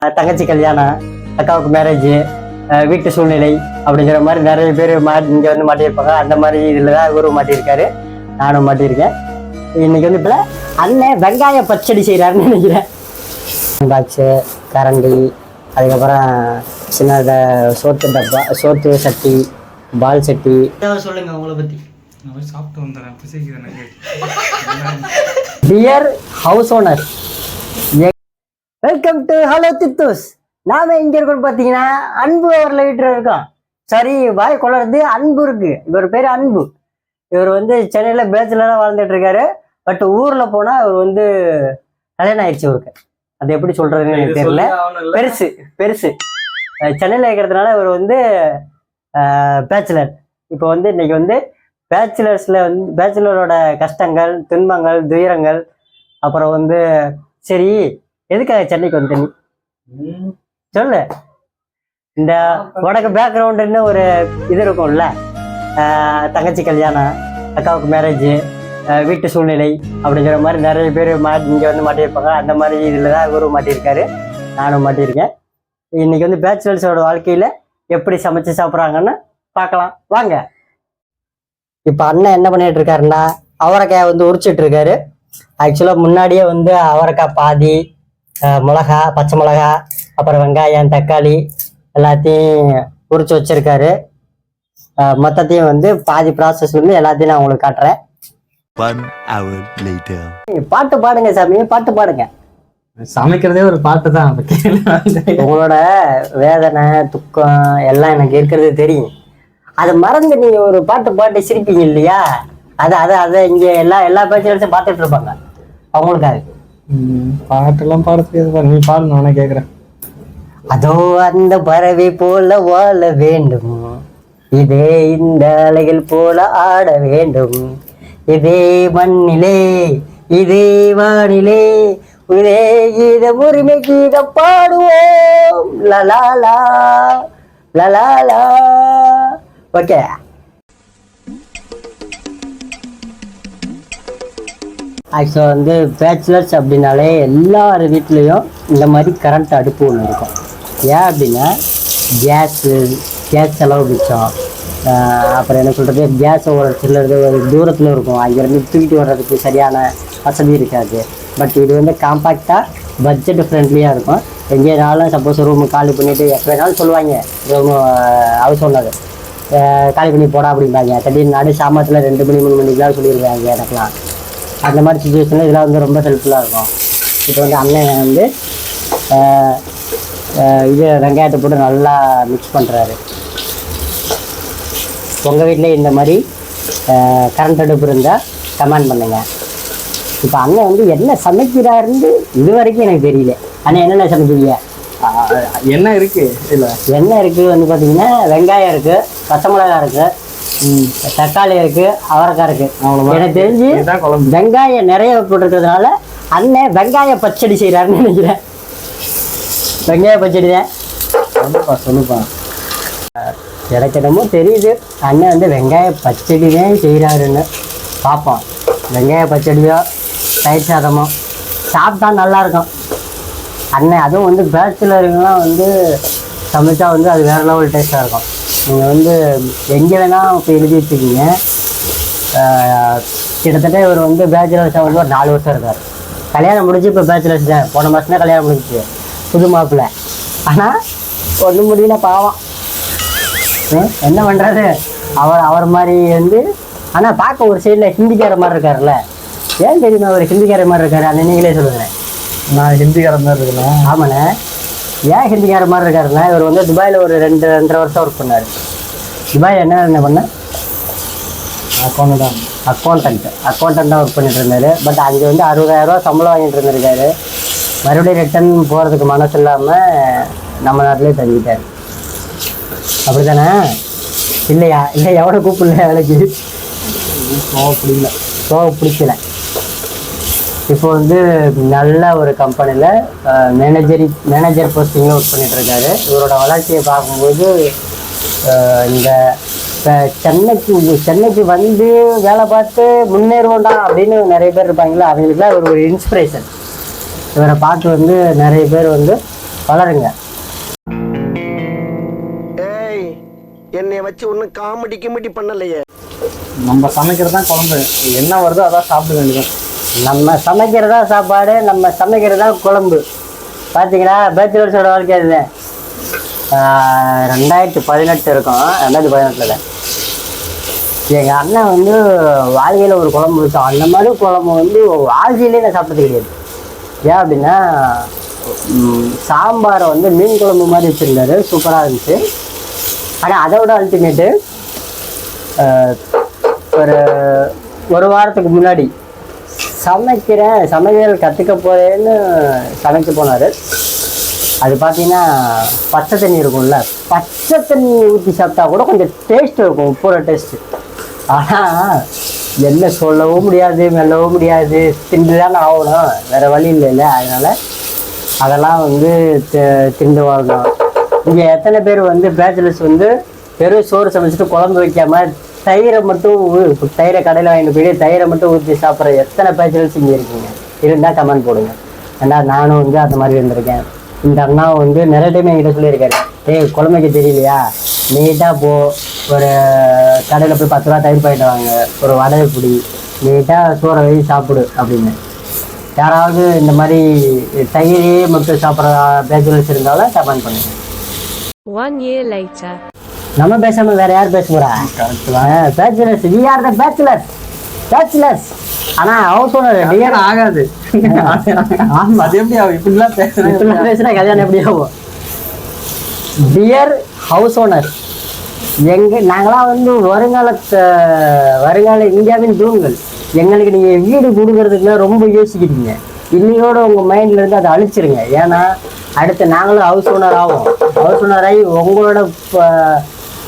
தங்கச்சி கல்யாணம், அக்காவுக்கு மேரேஜ், வீட்டு சூழ்நிலை அப்படிங்கிற மாதிரி நிறைய பேர் இங்க வந்து மாட்டியிருப்பாங்க. அந்த மாதிரி இதுல தான் இவரும் மாட்டியிருக்காரு, நானும் மாட்டியிருக்கேன். இன்னைக்கு வந்து இப்போ அண்ணன் வெங்காய பச்சடி செய்யறாருன்னு நினைக்கிறேன். பாக்ஸு, கரண்டி, அதுக்கப்புறம் சின்ன சோத்து டப்பா, சோத்து சட்டி, பால் சட்டி. சொல்லுங்க உங்களை பத்தி. சாப்பிட்டு வந்துடுறேன். Dear house owner, welcome to hello தித்தூஸ். நாம இங்க இருக்கோம் பாத்தீங்கன்னா அன்பு அவர்ல வீட்டுல இருக்கோம். சரி, வாய் கொள்ளறது அன்பு இருக்கு. இவர் பேரு அன்பு. இவர் வந்து சென்னையில பேச்சுலரா வாழ்ந்துட்டு இருக்காரு. பட் ஊர்ல போனா இவர் வந்து கல்யாணம் ஆயிடுச்சு இவருக்கு. அது எப்படி சொல்றதுன்னு எனக்கு தெரியல. பெருசு பெருசு சென்னையில இருக்கிறதுனால இவர் வந்து பேச்சுலர். இப்போ வந்து இன்னைக்கு வந்து பேச்சுலர்ஸ்ல வந்து பேச்சுலரோட கஷ்டங்கள், துன்பங்கள், துயரங்கள், அப்புறம் வந்து சரி எதுக்காக சென்னைக்கு வந்து சொல்லு. இந்த உனக்கு பேக்ரவுண்டுன்னு ஒரு இது இருக்கும்ல, தங்கச்சி கல்யாணம், அக்காவுக்கு மேரேஜ், வீட்டு சூழ்நிலை அப்படிங்கிற மாதிரி நிறைய பேர் இங்க வந்து மாட்டியிருப்பாங்க. அந்த மாதிரி இதுல தான் இவரும் மாட்டியிருக்காரு, நானும் மாட்டியிருக்கேன். இன்னைக்கு வந்து பேச்சுலர்ஸோட வாழ்க்கையில எப்படி சமைச்சு சாப்பிட்றாங்கன்னு பார்க்கலாம் வாங்க. இப்போ அண்ணன் என்ன பண்ணிட்டு இருக்காருன்னா அவரைக்காய் வந்து உரிச்சிட்டு இருக்காரு. ஆக்சுவலா முன்னாடியே வந்து அவரைக்காய் பாதி, மிளகா, பச்சை மிளகா, அப்புறம் வெங்காயம், தக்காளி எல்லாத்தையும் உரிச்சு வச்சிருக்காரு. மொத்தத்தையும் வந்து பாதி ப்ராசஸ் வந்து எல்லாத்தையும் நான் உங்களுக்கு காட்டுறேன். பாட்டு பாடுங்க சாமி, பாட்டு பாடுங்க. சமைக்கிறதே ஒரு பாட்டு தான். உங்களோட வேதனை, துக்கம் எல்லாம் எனக்கு இருக்கிறது தெரியும். அதை மறந்து நீங்க ஒரு பாட்டு சிரிப்பீங்க இல்லையா? அதை இங்க எல்லா பேச்சும் பார்த்துட்டு இருப்பாங்க. அவங்களுக்காக பாட்டெல்லாம் பாட தெரியாது. நீ பாடு, நானே கேக்குறேன். அதோ அந்த பறவை போல வாழ வேண்டும், இதே இந்த அலைகள் போல ஆட வேண்டும், இதே மண்ணிலே இதே வானிலே இதே கீதம் உரிமை கீதம் பாடுவோம். லலாலா லலாலா. ஓகே, ஆக்சுவலாக வந்து பேச்சுலர்ஸ் அப்படின்னாலே எல்லார் வீட்லேயும் இந்த மாதிரி கரண்ட் அடுப்பு ஒன்று இருக்கும். ஏன் அப்படின்னா கேஸ் செலவு மிச்சம். அப்புறம் என்ன சொல்கிறது, கேஸ் ஒரு சிலது ஒரு தூரத்தில் இருக்கும், அங்கேருந்து தூக்கிட்டு வர்றதுக்கு சரியான வசதி இருக்காது. பட் இது வந்து காம்பாக்டாக பட்ஜெட் ஃப்ரெண்ட்லியாக இருக்கும். எங்கேனாலும் சப்போஸ் ரூமு காலி பண்ணிவிட்டு எப்போ வேணாலும் சொல்லுவாங்க, ரூமு ஹவுஸ் ஓனர் காலி பண்ணி போடா அப்படிம்பாங்க. திடீர்னு நாடு சாமத்தில் 2 மணி 3 மணிக்கெலாம் சொல்லிடுவாங்க எனக்குலாம். அந்த மாதிரி சுச்சுவேஷனில் இதெல்லாம் வந்து ரொம்ப ஹெல்ப்ஃபுல்லாக இருக்கும். இப்போ வந்து அண்ணன் வந்து இது வெங்காயத்தை போட்டு நல்லா மிக்ஸ் பண்ணுறாரு. உங்கள் வீட்டில் இந்த மாதிரி கரண்ட் அடுப்பு இருந்தால் கமெண்ட் பண்ணுங்கள். இப்போ அண்ணன் வந்து என்ன சமைக்கிறாருன்னு இது வரைக்கும் எனக்கு தெரியல. அண்ணன் என்னென்ன சமைக்கிறீங்க? என்ன இருக்கு இல்லை, என்ன இருக்குது வந்து பார்த்தீங்கன்னா வெங்காயம் இருக்குது, பச்சை மிளகாய் இருக்குது, தக்காளி இருக்கு, அவரைக்காய் இருக்கு. எனக்கு தெரிஞ்சு வெங்காயம் நிறைய போட்டிருக்கிறதுனால அண்ணன் வெங்காய பச்சடி செய்யறாருன்னு நினைக்கிறேன். வெங்காய பச்சடி தான் சொல்லுப்பா. எனக்கு என்னமோ தெரியுது அண்ணன் வந்து வெங்காய பச்சடி தான் செய்யறாருன்னு. பார்ப்போம். வெங்காய பச்சடியோ தயிர் சாதமோ சாப்பிட்டா நல்லா இருக்கும். அண்ணன் அதுவும் வந்து பேச்சுலருங்கெல்லாம் வந்து சமைச்சா வந்து அது வேற லெவல் டேஸ்டாக இருக்கும். நீங்கள் வந்து எங்கே வேணால் இப்போ எழுதி வச்சுக்கிங்க. கிட்டத்தட்ட இவர் வந்து பேச்சுலர்ஸாக வந்து ஒரு 4 வருஷம் இருக்கார். கல்யாணம் முடிஞ்சு இப்போ பேச்சுலர்ஸ் தான். போன மாதம் தான் கல்யாணம் முடிஞ்சிச்சு, புது மாப்பிள்ளை. ஆனால் ஒன்றும் முடியல, பாவம். என்ன பண்ணுறது, அவர் மாதிரி வந்து. ஆனால் பார்க்க ஒரு சைடில் ஹிந்திக்கார மாதிரி இருக்காருல்ல. ஏன் தெரியுமா அவர் ஹிந்திக்கார மாதிரி இருக்காரு? அந்த நீங்களே சொல்லுங்கள். நான் ஹிந்திக்கார மாதிரி இருக்கேன். ஆமாண்ணே. ஏன் ஹிந்திக்கார மாதிரி இருக்காருன்னா, இவர் வந்து துபாயில் ஒரு 2-2.5 வருஷம் ஒர்க் பண்ணார். துபாயில் என்ன பண்ண அக்கௌண்டன்ட் தான் ஒர்க் பண்ணிட்டு இருந்தார். பட் அங்கே வந்து 60,000 ரூபா சம்பளம் வாங்கிட்டு இருந்திருக்காரு. மறுபடியும் ரிட்டர்ன் போகிறதுக்கு மனசு இல்லாமல் நம்ம நாட்டிலே தங்கிட்டார். அப்படி தானே? இல்லையா? இல்லை, எவ்வளோ கூப்பிடல வேலைக்கு, பிடிக்கல. இப்போ வந்து நல்ல ஒரு கம்பெனியில் மேனேஜர் போஸ்டிங்கில் ஒர்க் பண்ணிட்டு இருக்காரு. இவரோட வளர்ச்சியை பார்க்கும்போது இந்த சென்னைக்கு வந்து வேலை பார்த்து முன்னேறுவோண்டா அப்படின்னு நிறைய பேர் இருப்பாங்களா, அவங்களுக்குலாம் இவர் ஒரு இன்ஸ்பிரேஷன். இவரை பார்த்து வந்து நிறைய பேர் வந்து வளருங்க. ஏய் என்னை வச்சு ஒன்றும் காமெடி கிமெடி பண்ணலையே. நம்ம சமைக்கிறது தான் குழம்பு, என்ன வருதோ அதான் சாப்பிட வேண்டியது. நம்ம சமைக்கிறதா சாப்பாடு, நம்ம சமைக்கிறதா குழம்பு. பார்த்தீங்களா பேச்சுலர்ஸோட வாழ்க்கை அது. 2018 இருக்கும், 2018 எங்கள் அண்ணன் வந்து வாழ்க்கையில் ஒரு குழம்பு வச்சோம். அந்த மாதிரி குழம்பு வந்து வாழ்க்கையிலே நான் சாப்பிட்டது கிடையாது. ஏன் அப்படின்னா சாம்பாரை வந்து மீன் குழம்பு மாதிரி வச்சுருந்தாரு, சூப்பராக இருந்துச்சு. ஆனால் அதை விட அல்டிமேட்டு ஒரு வாரத்துக்கு முன்னாடி சமையல் கற்றுக்க போகிறேன்னு சமைக்க போனார். அது பார்த்தீங்கன்னா பச்சை தண்ணி இருக்கும்ல, பச்சை தண்ணி ஊற்றி சாப்பிட்டா கூட கொஞ்சம் டேஸ்ட் இருக்கும், உப்போட டேஸ்ட்டு. ஆனால் என்ன சொல்லவும் முடியாது, மெல்லவும் முடியாது, திண்டு தானே ஆகணும், வேறு வழி இல்லைல்ல. அதெல்லாம் வந்து திண்டு வாங்கணும். இங்கே எத்தனை பேர் வந்து பேச்சுலர்ஸ் வந்து வெறும் சோறு சமைச்சிட்டு குழம்பு வைக்காம தயிரை கடையில் வாங்கிட்டு போயிட்டு தயிரை மட்டும் ஊற்றி சாப்பிட்ற எத்தனை பேச்சுலர்ஸ் இங்கே இருக்கீங்க? இருந்தால் கமெண்ட் போடுங்க. ஏன்னா நானும் வந்து அந்த மாதிரி இருந்திருக்கேன். இந்த அண்ணா வந்து நிறைய டைம் என்கிட்ட சொல்லியிருக்காரு, குழம்பு வைக்க தெரியலையா, நீட்டாக போ, ஒரு கடையில் போய் 10 ரூபா தயிர் பாயிட்டு வாங்க, ஒரு வடை பிடி, நீட்டாக சோறை வச்சு சாப்பிடு அப்படின்னு. யாராவது இந்த மாதிரி தயிரே மட்டும் சாப்பிட்ற பேச்சுலர்ஸ் இருந்தாலும் கமெண்ட் பண்ணுங்க. 1 year later. நம்ம பேசாம வேற யார் பேச போறா? Bachelors, we are the bachelors. ஆனா ஹவுஸ் ஓனர் டியர் ஆகாது. ஆமா, அது எப்படி ஆகும்? இப்படிலாம் பேசுனா கல்யாணம் எப்படி ஆகும்? டியர் ஹவுஸ் ஓனர், நாங்களாம் வந்து வருங்கால இந்தியாவின் தூண்கள். எங்களுக்கு நீங்க வீடு கொடுக்கறதுக்குள்ள ரொம்ப யோசிக்கிறீங்க. இன்னையோட உங்க மைண்ட்ல இருந்து அதை அழிச்சிருங்க. ஏன்னா அடுத்து நாங்களும் ஹவுஸ் ஓனர் ஆகும். ஹவுஸ் ஓனர் ஆகி உங்களோட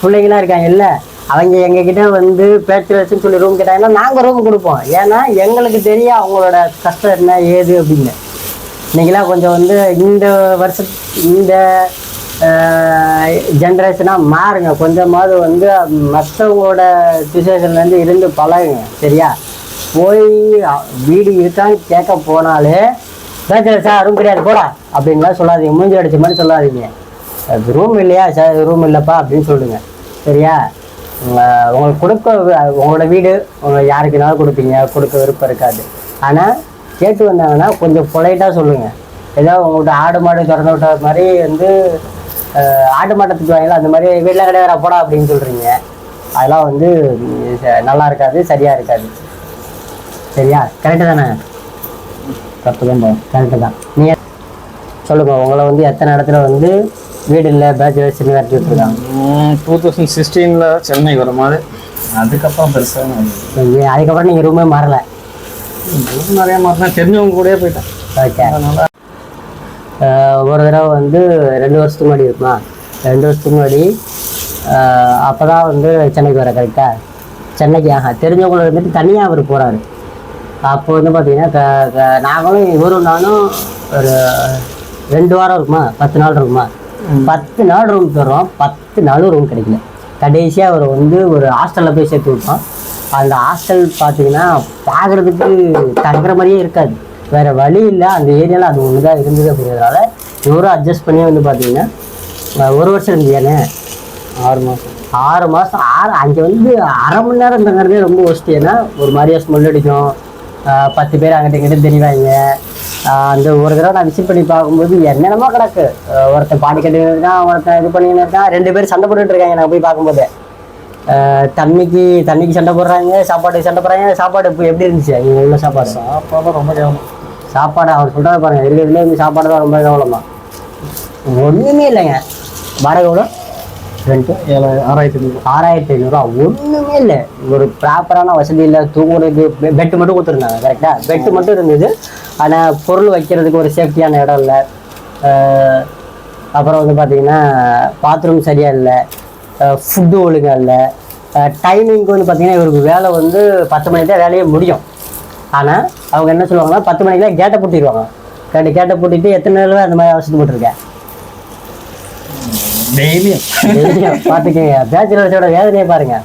பிள்ளைங்களா இருக்காங்க இல்லை, அவங்க எங்ககிட்ட வந்து பேச்சுலர்ஸ்ன்னு சொல்லி ரூம் கேட்டாங்கன்னா நாங்கள் ரூம் கொடுப்போம். ஏன்னா எங்களுக்கு தெரியும் அவங்களோட கஷ்டம் என்ன ஏது அப்படின்னு. இன்னைக்கெல்லாம் கொஞ்சம் வந்து இந்த ஜென்ரேஷனாக மாறுங்க. கொஞ்சமாவது வந்து மற்றவங்களோட சுச்சுவேஷன்லேருந்து இருந்து பழகுங்க. சரியா? போய் வீடு இருக்கான்னு கேட்க போனாலே பேச்சுலர்ஸா ரூம் கிடையாது போடா அப்படின்லாம் சொல்லாதீங்க. மூஞ்சி அடிச்ச மாதிரி சொல்லாதீங்க. ரூம் இல்லையா, ரூம் இல்லைப்பா அப்படின்னு சொல்லுங்க. சரியா? உங்களுக்கு உங்களோட வீடு யாருக்குனாலும் கொடுப்பீங்க, கொடுக்க விருப்பம் இருக்காது. ஆனால் கேட்டு வந்தாங்கன்னா கொஞ்சம் பொலைட்டாக சொல்லுங்கள். ஏதோ உங்கள்கிட்ட ஆடு மாடு திறந்து விட்ட மாதிரி வந்து ஆடு மாட்டை திட்டுவாங்களா, அந்த மாதிரி வீட்டில் கிடையாது போடா அப்படின்னு சொல்கிறீங்க. அதெல்லாம் வந்து நல்லா இருக்காது, சரியாக இருக்காது. சரியா? கரெக்டு தானே? கரெக்டு தான். நீங்கள் சொல்லுங்கள், உங்களை வந்து எத்தனை இடத்துல வந்து வீடு இல்லை பேச்சுலர்ஸ் விரட்டி விட்டுருக்காங்க? 2016 சென்னை வர மாதிரி. அதுக்கப்புறம் பெருசாக அதுக்கப்புறம் நீங்கள் ரூமே மாறலை? ரூம் நிறையா மாறினா தெரிஞ்சவங்க கூடயே போயிட்டேன். ஓகே. அதனால் ஒரு தடவை வந்து 2 வருஷத்துக்கு முன்னாடி இருக்குமா, 2 வருஷத்துக்கு முன்னாடி அப்போ தான் வந்து சென்னைக்கு வர. கரெக்டாக? சென்னைக்கு தெரிஞ்சவங்களை வந்துட்டு தனியாக அவர் போகிறாரு. அப்போ வந்து பார்த்தீங்கன்னா நாங்களும் நானும் ஒரு 2 வாரம் இருக்குமா, 10 நாள் இருக்குமா, 10 நாள் ரூம் தர்றோம். 10 நாளும் ரூம் கிடைக்கல. கடைசியாக அவர் வந்து ஒரு ஹாஸ்டலில் போய் சேர்த்து விட்டோம். அந்த ஹாஸ்டல் பார்த்தீங்கன்னா பார்க்குறதுக்கு தங்குற மாதிரியே இருக்காது, வேறு வழி இல்லை. அந்த ஏரியாவில் அது ஒன்று தான் இருந்தது. அப்படிங்கிறதுனால இவரும் அட்ஜஸ்ட் பண்ணி வந்து பார்த்தீங்கன்னா 1 வருஷம் இருந்தீங்கன்னு 6 மாதம் அங்கே வந்து அரை மணி நேரம் தங்குறதே ரொம்ப ஒஸ்ட்டு. ஏன்னா ஒரு மாதிரியா ஸ்மெல் அடிக்கும், 10 பேர் அங்கிட்ட இங்கிட்ட தெரிவாங்க. அந்த ஒரு தடவை நான் விசிட் பண்ணி பார்க்கும்போது என்னென்னமோ கிடக்கு. ஒருத்தன் பாடி கட்டின்னு இருக்கான், ஒருத்தன் இது பண்ணின்னு இருக்கான், 2 பேர் சண்டை போட்டுட்டு இருக்காங்க. நான் போய் பார்க்கும்போது தண்ணிக்கு சண்டை போடுறாங்க, சாப்பாட்டுக்கு சண்டை போடுறாங்க. சாப்பாடு இப்போ எப்படி இருந்துச்சு இங்கே உள்ள சாப்பாடு? ரொம்ப கேவலம். சாப்பாடு அவர் சொல்கிறத பாருங்கள், இருக்கிறதுலே இந்த சாப்பாடு தான் ரொம்ப கேவலமா. ஒன்றுமே இல்லைங்க. வாடகை எவ்வளோ? ரெண்ட் 6500 ஒன்றுமே இல்லை. ஒரு ப்ராப்பரான வசதி இல்லை. தூங்குறதுக்கு பெட்டு மட்டும் கொடுத்துருந்தாங்க. கரெக்டாக? பெட்டு மட்டும் இருந்தது. ஆனால் பொருள் வைக்கிறதுக்கு ஒரு சேஃப்டியான இடம் இல்லை. அப்புறம் வந்து பார்த்திங்கன்னா பாத்ரூம் சரியாக இல்லை, ஃபுட்டு ஒழுங்காக இல்லை. டைமிங்க்கு வந்து பார்த்திங்கன்னா இவருக்கு வேலை வந்து 10 மணிக்கு தான் வேலையே முடியும். ஆனால் அவங்க என்ன சொல்லுவாங்கன்னா 10 மணிக்கு தான் கேட்டை பூட்டிடுவாங்க. கேட்டை பூட்டிட்டு எத்தனை நாள் அந்த மாதிரி அவசரம் போட்டிருக்கேன். டெய்லியும் பார்த்துக்கங்க, பேச்சுலர்ஸோட வேதனையை பாருங்க.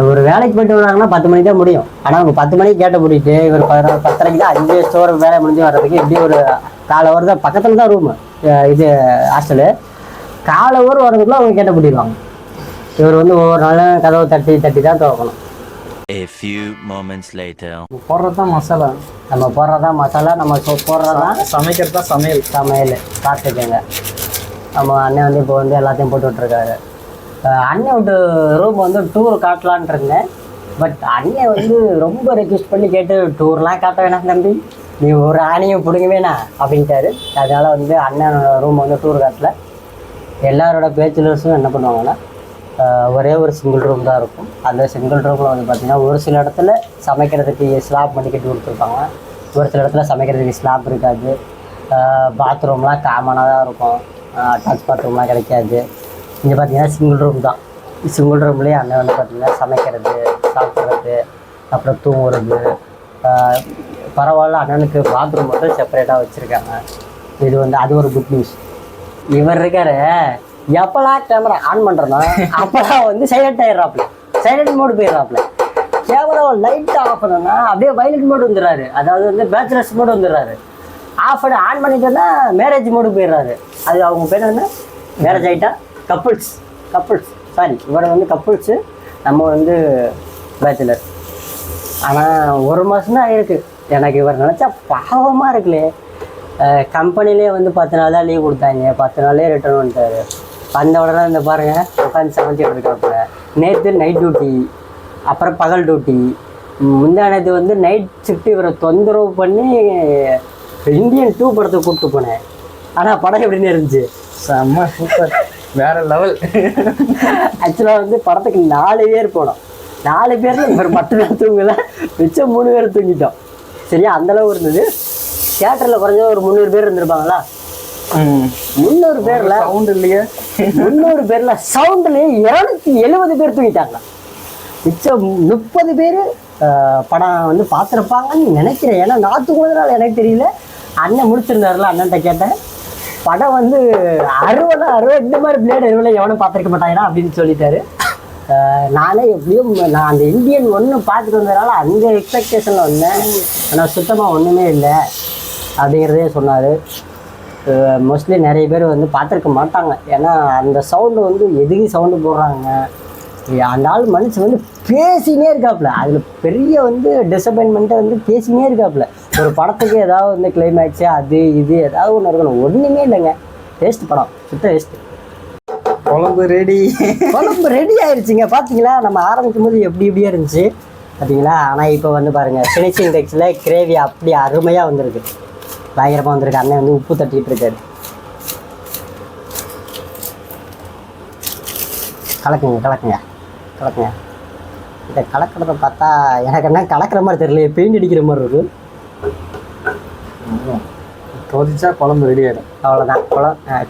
ஒரு வேலைக்கு போயிட்டு வராங்கன்னா 10 மணிக்கு தான் முடியும். ஆனால் அவங்க 10 மணிக்கு கேட்ட பூட்டிட்டு இவர் 10:30க்கு தான் 5 ஸ்டோர் வேலை முடிஞ்சு வர்றதுக்கு எப்படி ஒரு 4 ஹவர் தான். பக்கத்தில் தான் ரூமு. இது ஹாஸ்டலு. காலை ஊர் வரதுக்குள்ள அவங்க கேட்ட பண்ணிடுவாங்க. இவர் வந்து ஒவ்வொரு நாளும் கதவை தட்டி தட்டி தான் துவக்கணும். A few moments later. போடுறதுதான் masala, நம்ம போடுறதான் மசாலா, நம்ம போடுறதான் சமைக்கிறது தான் சமையல். பார்த்துக்கோங்க. நம்ம அண்ணன் வந்து இப்போ வந்து எல்லாத்தையும் போட்டு விட்ருக்காரு. அண்ணன் விட்டு ரூம் வந்து டூர் காட்டலான் இருந்தேன். பட் அண்ணன் வந்து ரொம்ப ரெக்வெஸ்ட் பண்ணி கேட்டு டூர்லாம் காட்ட வேணாம் தம்பி, நீ ஒரு ஆணையும் பிடுங்க வேணாம் அப்படின்ட்டாரு. அதனால் வந்து அண்ணன் ரூம் வந்து டூர் காட்டல. எல்லாரோட பேச்சுலர்ஸும் என்ன பண்ணுவாங்கன்னா ஒரே ஒரு சிங்கிள் ரூம் தான் இருக்கும். அந்த சிங்கிள் ரூமில் வந்து பார்த்திங்கன்னா ஒரு சில இடத்துல சமைக்கிறதுக்கு ஸ்லாப் பண்ணிக்கிட்டு கொடுத்துருப்பாங்க, ஒரு சில இடத்துல சமைக்கிறதுக்கு ஸ்லாப் இருக்காது. பாத்ரூம்லாம் காமனாக தான் இருக்கும், அட்டாச் பாத்ரூம்லாம் கிடைக்காது. இங்கே பார்த்திங்கன்னா சிங்கிள் ரூம் தான். சிங்கிள் ரூம்லேயே அண்ணன் வந்து பார்த்திங்கன்னா சமைக்கிறது, சாப்பிட்றது, அப்புறம் தூங்குறது. பரவாயில்ல, அண்ணனுக்கு பாத்ரூம் மட்டும் செப்பரேட்டாக வச்சுருக்காங்க. இது வந்து அது ஒரு குட் நியூஸ். இவர் இருக்காரு, எப்போலாம் கேமரா ஆன் பண்ணுறனோ அப்போலாம் வந்து சைலண்ட் ஆகிடுறாப்புல, சைலண்ட் மோடு போயிடுறாப்புல. கேமராவை லைட்டாக ஆஃப் பண்ணோன்னா அப்படியே வைலண்ட் மோடு வந்துடுறாரு, அதாவது வந்து பேச்சுலர்ஸ் மோடு வந்துடுறாரு. ஆஃப் பண்ணி ஆன் பண்ணிட்டோன்னா மேரேஜ் மோடு போயிடுறாரு. அது அவங்க பேர் என்ன, மேரேஜ் ஆகிட்டா கப்புள்ஸ் சாரி, இவரை வந்து கப்புள்ஸு, நம்ம வந்து பேச்சுலர்ஸ். ஆனால் ஒரு மாதம் தான் இருக்குது. எனக்கு இவர் நினச்சா பாவமாக இருக்குல்லே. கம்பெனிலே வந்து 10 நாள் தான் லீவ் கொடுத்தாங்க, 10 நாளே ரிட்டர்ன் பண்ணிட்டாரு. அந்த உடனே இந்த பாருங்கள் உட்காந்து சமைச்சிட்டு இருக்காப்புல. நேற்று நைட் டியூட்டி, அப்புறம் பகல் டியூட்டி, முந்தானது வந்து நைட் ஷிஃப்ட். இவரை தொந்தரவு பண்ணி இந்தியன் 2 படத்துக்கு கூப்பிட்டு போனேன். ஆனால் படம் எப்படின்னு இருந்துச்சு, செம்ம சூப்பர், வேற லெவல். ஆக்சுவலாக வந்து படத்துக்கு 4 பேர் போனோம். 4 பேரில் இவர் மட்டும்தான் தூங்கலை, மிச்சம் 3 பேர் தூங்கிட்டோம். சரியா, அந்தளவு இருந்தது. தியேட்டரில் குறைஞ்ச ஒரு 300 பேர் இருந்திருப்பாங்களா. 300 பேரில் சவுண்ட் இல்லையே, 300 பேரில் சவுண்ட்லேயே 270 பேர் தூங்கிட்டாங்களா. மிச்சம் 30 பேர் படம் வந்து பார்த்துருப்பாங்கன்னு நினைக்கிறேன். ஏன்னா நான் தூங்குறதுனால எனக்கு தெரியல. அண்ணன் முடிச்சிருந்தாருல, அண்ணன்ட்ட கேட்டேன். படம் வந்து 60 இந்த மாதிரி பிளேட் எதுவும் எவனும் பார்த்துருக்க மாட்டாங்கன்னா அப்படின்னு சொல்லிட்டாரு. நானே எப்படியும் நான் அந்த இந்தியன் 1 பார்த்துட்டு வந்ததுனால அந்த எக்ஸ்பெக்டேஷனில் வந்தேன். ஆனால் சுத்தமாக ஒன்றுமே இல்லை அப்படிங்கிறதே சொன்னார். மோஸ்ட்லி நிறைய பேர் வந்து பார்த்துருக்க மாட்டாங்க. ஏன்னா அந்த சவுண்டு வந்து எதுக்கு சவுண்டு போடுறாங்க. அந்த ஆள் மனுஷன் வந்து பேசினே இருக்காப்புல. அதில் பெரிய வந்து டிசப்பாயின்மெண்ட்டை வந்து பேசினே இருக்காப்புல. ஒரு படத்துக்கு ஏதாவது வந்து கிளைமேக்ஸு அது இது ஏதாவது ஒன்று இருக்கணும். ஒன்றுமே இல்லைங்க, வேஸ்ட் படம், சுத்த வேஸ்ட்டு. குழம்பு ரெடி ஆயிடுச்சுங்க. பார்த்தீங்களா, நம்ம ஆரம்பிக்கும் போது எப்படியே இருந்துச்சு பார்த்தீங்களா. ஆனால் இப்போ வந்து பாருங்கள், ஃபினிஷிங் டெக்ஸில் கிரேவி அப்படி அருமையாக வந்திருக்கு, பயங்கரமாக வந்திருக்கு. அண்ணன் வந்து உப்பு தட்டிகிட்டு இருக்காரு. கலக்குங்க. இதை கலக்கிறத பார்த்தா எனக்கு என்ன கலக்கிற மாதிரி தெரியல, பெயிண்ட் அடிக்கிற மாதிரி இருக்கு. கொதிச்சா குழம்பு ரெடி ஆகிடும், அவ்வளோதான்.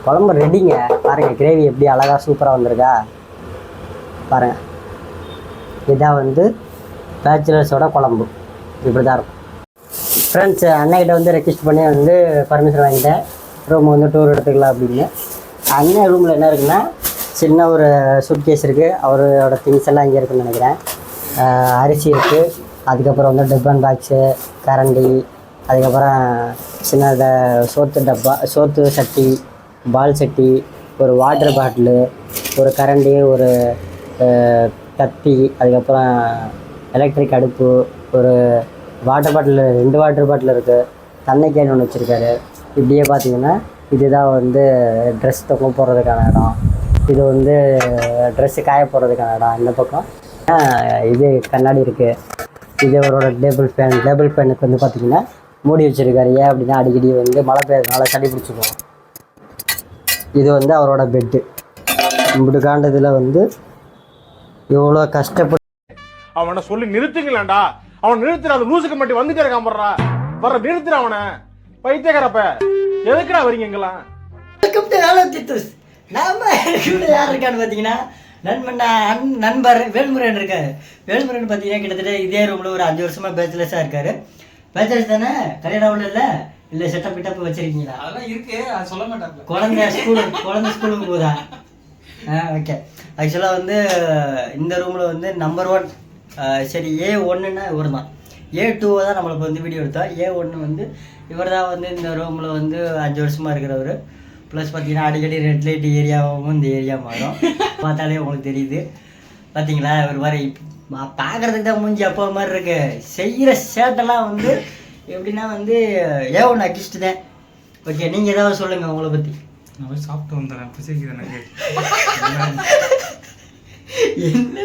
குழம்பு ரெடிங்க. பாருங்கள் கிரேவி எப்படி அழகாக சூப்பராக வந்திருக்கா பாருங்கள். இதான் வந்து பேச்சுலர்ஸோட குழம்பு, இப்படி தான் இருக்கும். ஃப்ரெண்ட்ஸ், அண்ணன்கிட்ட வந்து ரெக்வெஸ்ட் பண்ணி வந்து பர்மிஷன் வாங்கிட்டேன், ரூம் வந்து டூர் எடுத்துக்கலாம் அப்படின்னு. அண்ணன் ரூமில் என்ன இருக்குன்னா, சின்ன ஒரு சூட்கேஸ் இருக்குது, அவரோட திங்ஸ் எல்லாம் இங்கே இருக்குன்னு நினைக்கிறேன். அரிசி இருக்குது, அதுக்கப்புறம் வந்து டிஃபன் பாக்ஸு, கரண்டி, அதுக்கப்புறம் சின்ன சோத்து டப்பா, சோத்து சட்டி, பால் சட்டி, ஒரு வாட்டர் பாட்டிலு, ஒரு கரண்டி, ஒரு கத்தி, அதுக்கப்புறம் எலக்ட்ரிக் அடுப்பு, ஒரு வாட்டர் பாட்டில், 2 வாட்டர் பாட்டில் இருக்குது, தண்ணி கேன் ஒன்று வச்சுருக்காரு. இப்படியே பார்த்தீங்கன்னா இதுதான் வந்து ட்ரெஸ் தொங்க போடுறதுக்கான இடம், இது வந்து ட்ரெஸ்ஸு காய போடுறதுக்கான இடம். இந்த பக்கம் இது கண்ணாடி இருக்குது. இது அவரோட டேபிள் ஃபேனுக்கு வந்து பார்த்திங்கன்னா மூடி வச்சுருக்காரு. ஏன் அப்படின்னா அடிக்கடி வந்து மழை பெய்யறதுனால சளி பிடிச்சிக்கும். இது வந்து அவரோட பெட்டு. இப்படி காண்டதில் வந்து எவ்வளோ கஷ்டப்பட்டு அவனை சொல்லி நிறுத்துங்களேன்டா. அவன் நிறுத்துற, அந்த லூசுக்கு மட்டும் வந்துட்டே இருக்கான் போடுறா. வர நிறுத்துற அவனை, பைத்தியக்காரப்ப. எதுக்குடா வரீங்க எங்கெல்லாம்? வெல்கம் டு ஹலோ தித்துஸ். நாம கூட யார் இருக்கான்னு பார்த்தீங்கன்னா நண்பர் வேல்முருகன் இருக்காரு. வேல்முருகன் பார்த்தீங்கன்னா கிட்டத்தட்ட இதே ரூமில் ஒரு 5 வருஷமாக பேச்சுலர்ஸாக இருக்காரு. பேச்சுலர்ஸ் தானே, கல்யாணம் ஆகல இல்லை செட்டப் கிட்டப் வச்சிருக்கீங்களா? அதெல்லாம் இருக்கு, அது சொல்ல மாட்டாங்க. குழந்தை ஸ்கூலுக்கு போதா? ஓகே. ஆக்சுவலாக வந்து இந்த ரூமில் வந்து நம்பர் 1 சரி A1ன்னா இவர் தான். A2 தான் நம்மளுக்கு வந்து வீடியோ எடுத்தோம். A1 வந்து இவர் தான் வந்து இந்த ரூமில் வந்து 5 வருஷமாக இருக்கிறவர். ப்ளஸ் பார்த்தீங்கன்னா அடிக்கடி ரெட் லைட் ஏரியாவும் இந்த ஏரியா மாறும். பார்த்தாலே உங்களுக்கு தெரியுது. பார்த்தீங்களா ஒரு மாதிரி பார்க்குறதுக்கு தான் மூஞ்சி அப்பா மாதிரி இருக்கு. செய்கிற சேட்டெல்லாம் வந்து எப்படின்னா வந்து ஒன்று அடிச்சுட்டு தான். ஓகே, நீங்கள் ஏதாவது சொல்லுங்கள் உங்களை பற்றி. நான் போய் சாப்பிட்டு வந்துடுறேன், பசிக்குது எனக்கு. என்ன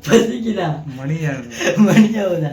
பசிக்குதா? மணியாகுது. மணியாகுதா?